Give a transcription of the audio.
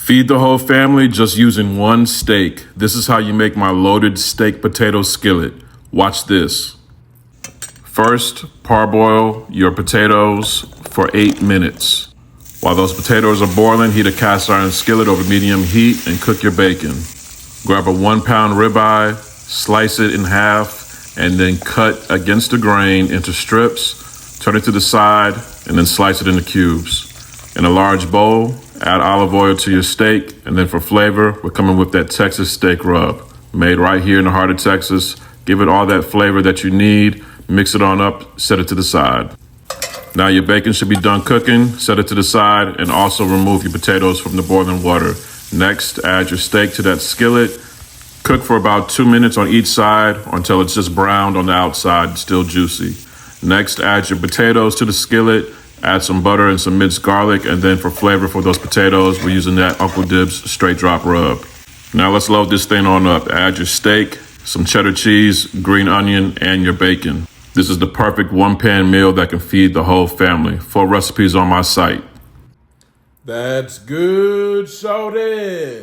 Feed the whole family just using one steak. This is how you make my loaded steak potato skillet. Watch this. First, parboil your potatoes for 8 minutes. While those potatoes are boiling, heat a cast iron skillet over medium heat and cook your bacon. Grab a 1 pound ribeye, slice it in half, and then cut against the grain into strips. Turn it to the side and then slice it into cubes. In a large bowl, add olive oil to your steak, and then for flavor, we're coming with that Texas steak rub. Made right here in the heart of Texas. Give it all that flavor that you need, mix it on up, set it to the side. Now your bacon should be done cooking, set it to the side, and also remove your potatoes from the boiling water. Next, add your steak to that skillet. Cook for about 2 minutes on each side or until it's just browned on the outside, still juicy. Next, add your potatoes to the skillet. Add some butter and some minced garlic, and then for flavor for those potatoes, we're using that Uncle Dibbz straight drop rub. Now let's load this thing on up. Add your steak, some cheddar cheese, green onion, and your bacon. This is the perfect one-pan meal that can feed the whole family. Full recipes on my site. That's good, shorty.